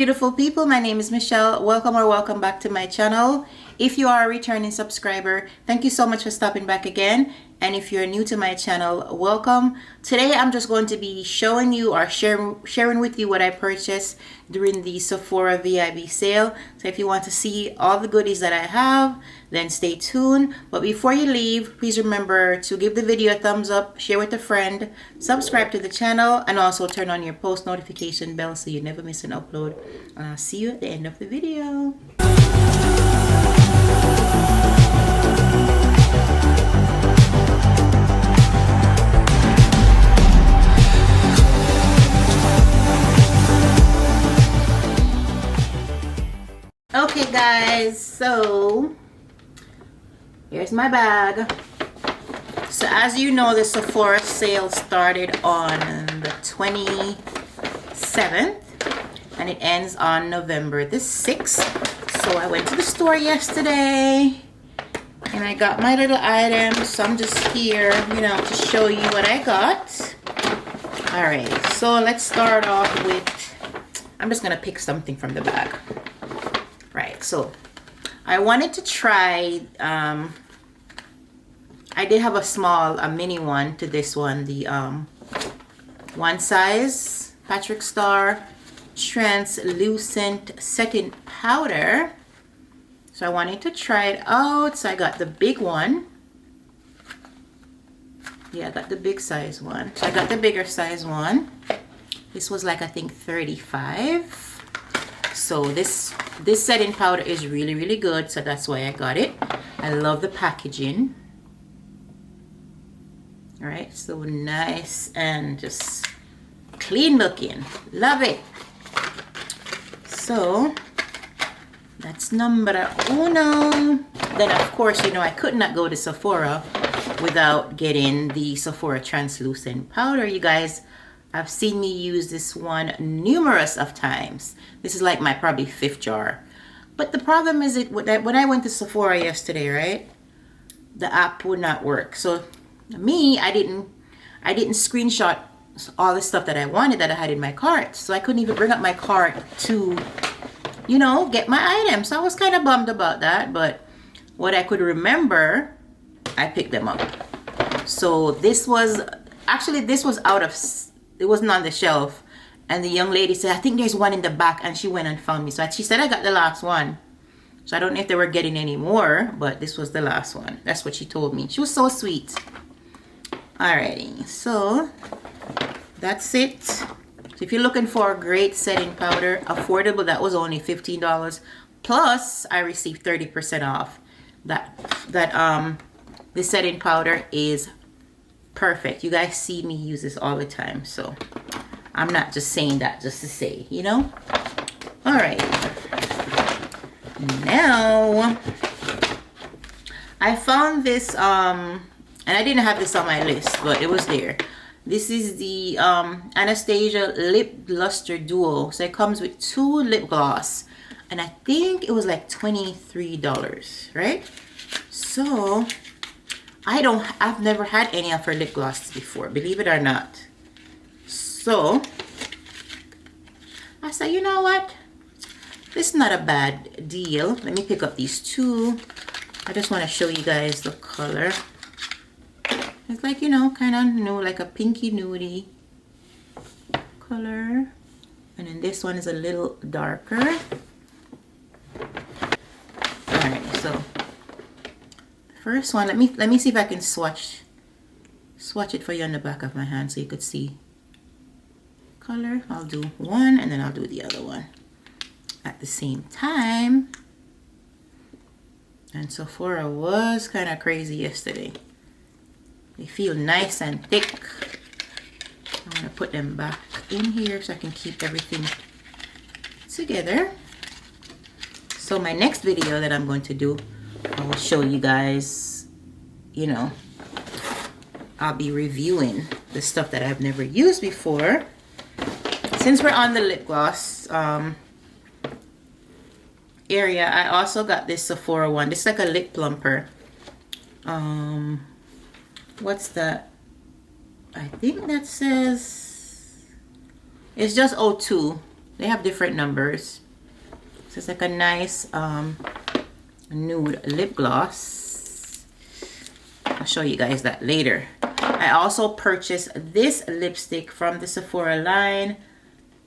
Beautiful people, my name is Michelle. Welcome back to my channel. If you are a returning subscriber, thank you so much for stopping back again. And if you're new to my channel, welcome. Today I'm just going to be showing you or sharing with you what I purchased during the Sephora Vib sale. So if you want to see all the goodies that I have, then stay tuned. But before you leave, please remember to give the video a thumbs up, share with a friend, subscribe to the channel, and also turn on your post notification bell so you never miss an upload. And I'll see you at the end of the video. Okay guys, so here's my bag. So as you know, the Sephora sale started on the 27th and it ends on November the 6th. So I went to the store yesterday and I got my little items. So I'm just here, to show you what I got. All right, so let's start off with, I'm just gonna pick something from the bag. Right, so I wanted to try, I did have a mini one to this one, the one size Patrick Star translucent setting powder. So I wanted to try it out, so I got the big one. Yeah, I got the big size one. So I got the bigger size one. This was like, I think 35. So this setting powder is really good, so that's why I got it. I love the packaging. All right, so nice and just clean looking. Love it. So that's number uno. Then of course, I could not go to Sephora without getting the Sephora translucent powder. You guys have seen me use this one numerous of times. This is like my probably 5th jar. But the problem is when I went to Sephora yesterday, right? The app would not work. So me, I didn't screenshot all the stuff that I wanted that I had in my cart. So I couldn't even bring up my cart to, get my items. So I was kind of bummed about that. But what I could remember, I picked them up. So this was out of, it wasn't on the shelf, and the young lady said, I think there's one in the back, and she went and found me. So she said I got the last one. So I don't know if they were getting any more, but this was the last one. That's what she told me. She was so sweet. Alrighty, so that's it. So if you're looking for a great setting powder, affordable, that was only $15. Plus I received 30% off. The setting powder is perfect. You guys see me use this all the time, so I'm not just saying that just to say, all right, now I found this and I didn't have this on my list, but it was there. This is the Anastasia Lip Luster Duo. So it comes with 2 lip gloss, and I think it was like $23, right? So I've never had any of her lip glosses before, believe it or not. So I said, you know what? This is not a bad deal. Let me pick up these 2. I just want to show you guys the color. It's like, kind of new, like a pinky nudie color. And then this one is a little darker. Alright, so first one, let me see if I can swatch it for you on the back of my hand so you could see color. I'll do one and then I'll do the other one at the same time. And Sephora was kind of crazy yesterday. They feel nice and thick. I'm gonna put them back in here so I can keep everything together. So my next video that I'm going to do, I will show you guys, I'll be reviewing the stuff that I've never used before. Since we're on the lip gloss area, I also got this Sephora one. This is like a lip plumper. What's that? I think that says, it's just O2. They have different numbers. So it's like a nice nude lip gloss. I'll show you guys that later. I also purchased this lipstick from the Sephora line.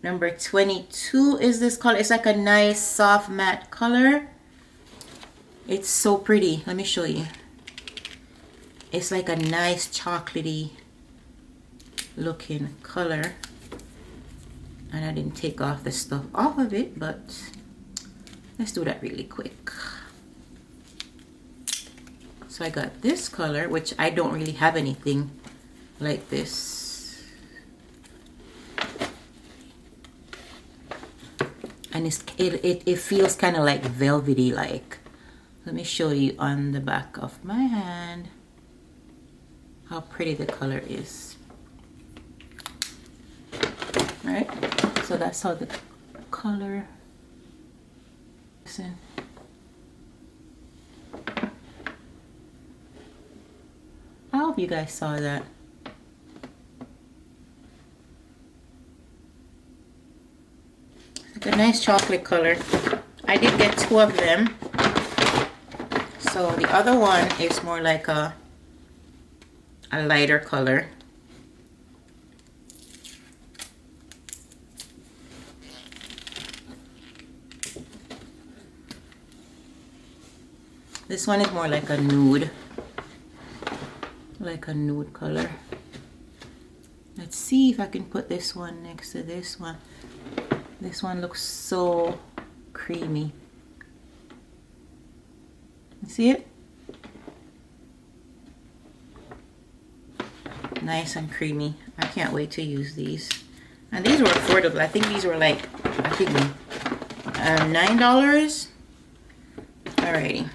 Number 22 is this color. It's like a nice soft matte color. It's so pretty. Let me show you. It's like a nice chocolatey looking color. And I didn't take off the stuff off of it, but let's do that really quick. So I got this color, which I don't really have anything like this. And it feels kind of like velvety like. Let me show you on the back of my hand how pretty the color is. Right? So that's how the color. Listen. I hope you guys saw that. It's like a nice chocolate color. I did get 2 of them. So the other one is more like a lighter color. This one is more like a nude. Like a nude color. Let's see if I can put this one next to this one. This one looks so creamy. You see it? Nice and creamy. I can't wait to use these. And these were affordable. I think these were like, $9. Alrighty.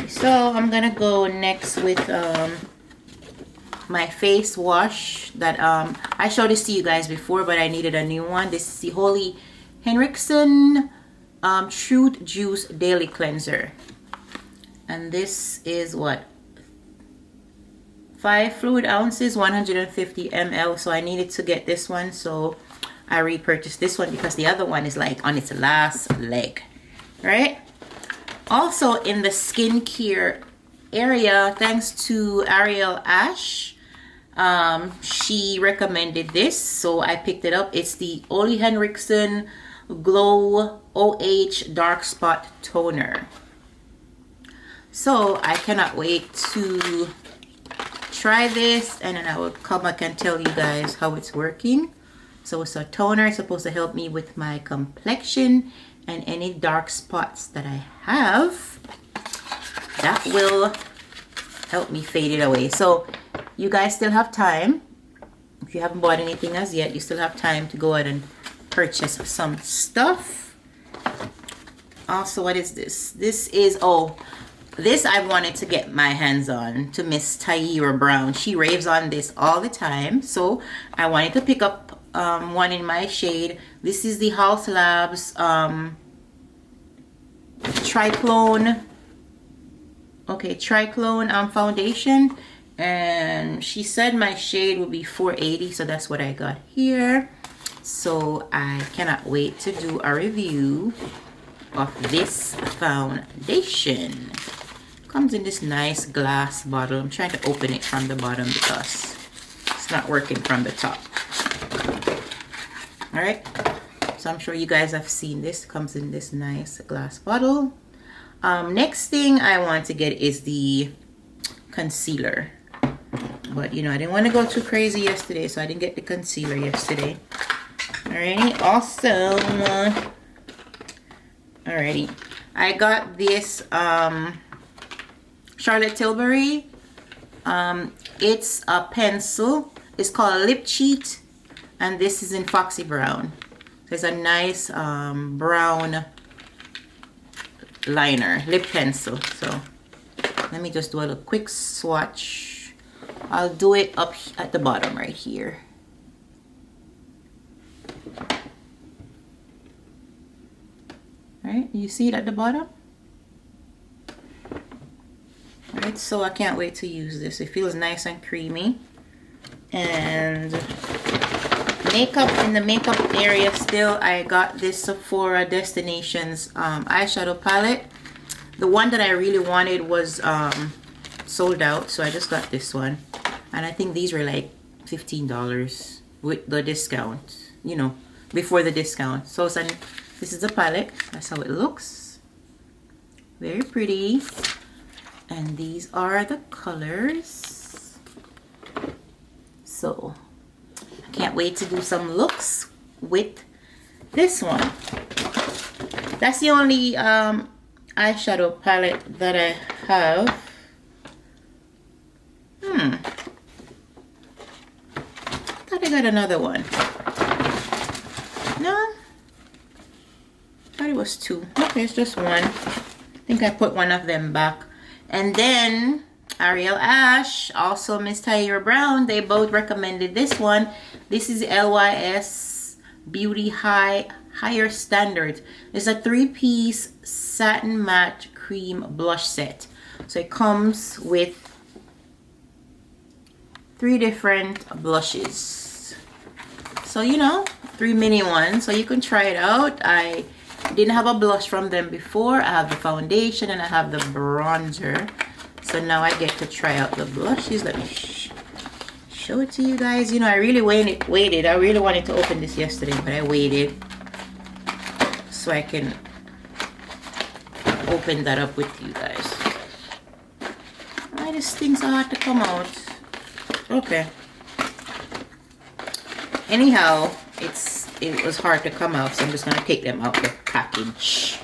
So I'm gonna go next with my face wash that I showed this to you guys before, but I needed a new one. This is the Holy Henriksen Truth Juice Daily Cleanser, and this is what, 5 fluid ounces, 150 ml. So I needed to get this one, so I repurchased this one because the other one is like on its last leg, right? Also in the skincare area, thanks to Ariel Ash, she recommended this, so I picked it up. It's the Ole Henriksen Glow OH Dark Spot Toner. So I cannot wait to try this, and then I will come back and tell you guys how it's working. So it's a toner. It's supposed to help me with my complexion and any dark spots that I have. That will help me fade it away. So you guys still have time. If you haven't bought anything as yet, you still have time to go ahead and purchase some stuff. Also, what is this? This is, oh, this I wanted to get my hands on, to Miss Tyra Brown. She raves on this all the time, so I wanted to pick up one in my shade. This is the House Labs Triclone foundation, and she said my shade would be 480, so that's what I got here. So I cannot wait to do a review of this foundation. Comes in this nice glass bottle. I'm trying to open it from the bottom because it's not working from the top. All right, so I'm sure you guys have seen this. It comes in this nice glass bottle. Next thing I want to get is the concealer, but you know, I didn't want to go too crazy yesterday, so I didn't get the concealer yesterday. Alrighty, awesome. Alrighty, I got this Charlotte Tilbury. It's a pencil. It's called a Lip Cheat, and this is in Foxy Brown. There's a nice brown liner, lip pencil. So let me just do a little quick swatch. I'll do it up at the bottom right here. Right, you see it at the bottom? Right, so I can't wait to use this. It feels nice and creamy. And makeup, in the makeup area still, I got this Sephora Destinations eyeshadow palette. The one that I really wanted was sold out, so I just got this one. And I think these were like $15 with the discount, you know, before the discount. So this is the palette. That's how it looks. Very pretty. And these are the colors. So I can't wait to do some looks with this one. That's the only eyeshadow palette that I have. I got another one. No, thought it was two. Okay, it's just one. I think I put one of them back. And then Ariel Ash, also Miss Tyra Brown, they both recommended this one. This is LYS Beauty Higher Standards. It's a 3-piece satin matte cream blush set. So it comes with 3 different blushes. So, you know, 3 mini ones. So you can try it out. I didn't have a blush from them before. I have the foundation and I have the bronzer. So now I get to try out the blushes. Let me show it to you guys. You know, I really waited. I really wanted to open this yesterday, but I waited so I can open that up with you guys. Why this thing's so hard to come out? Okay. Anyhow, it was hard to come out, so I'm just gonna take them out the package.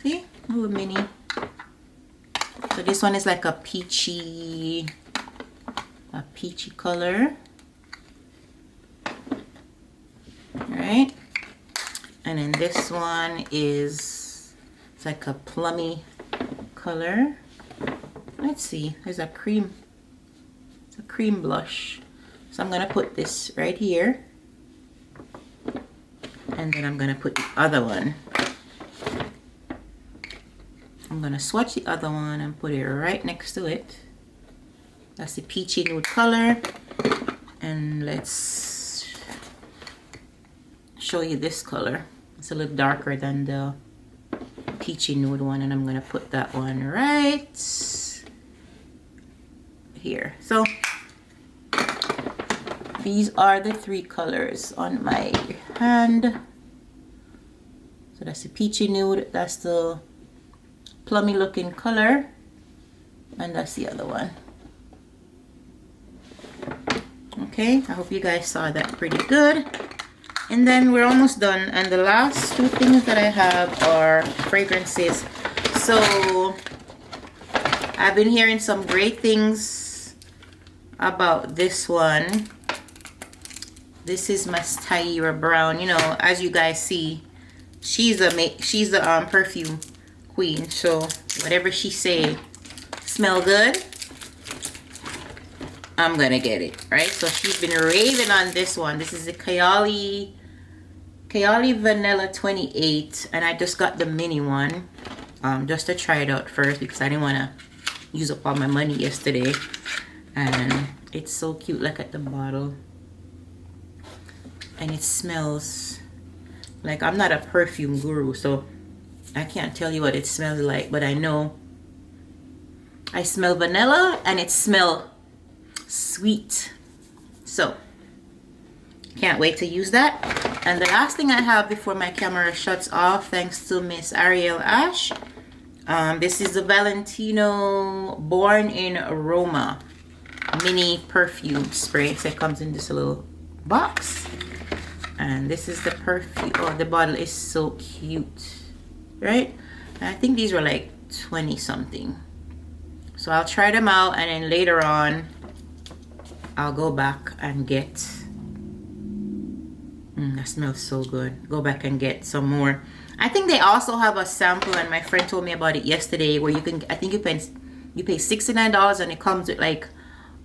See, a little mini. So this one is like a peachy color. Right? And then this one is, it's like a plummy color. Let's see, there's a cream. It's a cream blush. So I'm gonna put this right here. And then I'm gonna put the other one. I'm gonna swatch the other one and put it right next to it. That's the peachy nude color. And let's show you this color. It's a little darker than the peachy nude one, and I'm gonna put that one right here. So these are the 3 colors on my hand. So that's the peachy nude, that's the plummy looking color, and that's the other one. Okay, I hope you guys saw that pretty good. And then we're almost done, and the last 2 things that I have are fragrances. So I've been hearing some great things about this one. This is Miss Tyra Brown. You know, as you guys see, she's the perfume queen. So whatever she say smell good, I'm gonna get it, right? So she's been raving on this one. This is the Kayali Vanilla 28, and I just got the mini one just to try it out first because I didn't want to use up all my money yesterday. And it's so cute. Look at the bottle. And it smells like, I'm not a perfume guru, so I can't tell you what it smells like, but I know I smell vanilla and it smells sweet. So can't wait to use that. And the last thing I have before my camera shuts off, thanks to Miss Ariel Ash, this is the Valentino Born in Aroma mini perfume spray. So it comes in this little box. And this is the perfume. Oh, the bottle is so cute, right? And I think these were like 20 something. So I'll try them out, and then later on I'll go back and get that smells so good. Go back and get some more. I think they also have a sample, and my friend told me about it yesterday, where you can, I think you pay $69 and it comes with like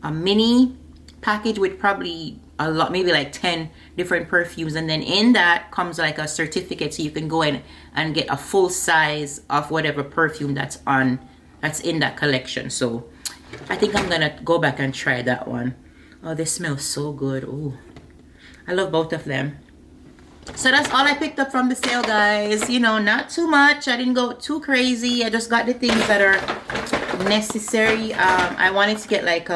a mini package with probably a lot, maybe like 10 different perfumes, and then in that comes like a certificate, so you can go in and get a full size of whatever perfume that's in that collection. So I think I'm gonna go back and try that one. Oh, this smells so good. Oh, I love both of them. So that's all I picked up from the sale, guys. You know, not too much. I didn't go too crazy. I just got the things that are necessary. I wanted to get like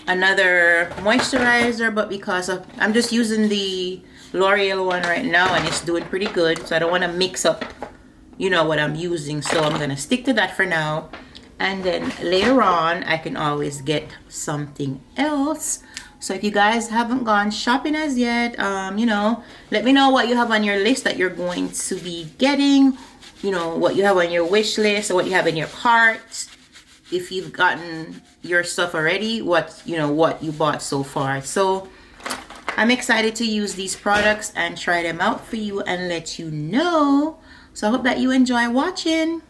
another moisturizer, but because of I'm just using the L'Oreal one right now and it's doing pretty good, so I don't want to mix up, you know, what I'm using. So I'm gonna stick to that for now, and then later on I can always get something else. So if you guys haven't gone shopping as yet, you know, let me know what you have on your list that you're going to be getting, you know, what you have on your wish list or what you have in your cart. If you've gotten your stuff already, what you bought so far. So I'm excited to use these products and try them out for you and let you know. So I hope that you enjoy watching.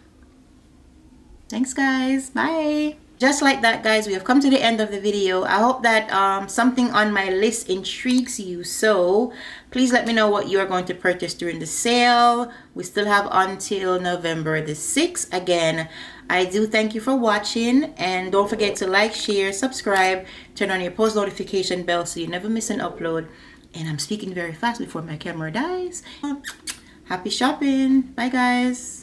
Thanks, guys. Bye. Just like that, guys, we have come to the end of the video. I hope that something on my list intrigues you. So please let me know what you are going to purchase during the sale. We still have until November the 6th. Again, I do thank you for watching, and don't forget to like, share, subscribe, turn on your post notification bell so you never miss an upload. And I'm speaking very fast before my camera dies. Happy shopping. Bye, guys.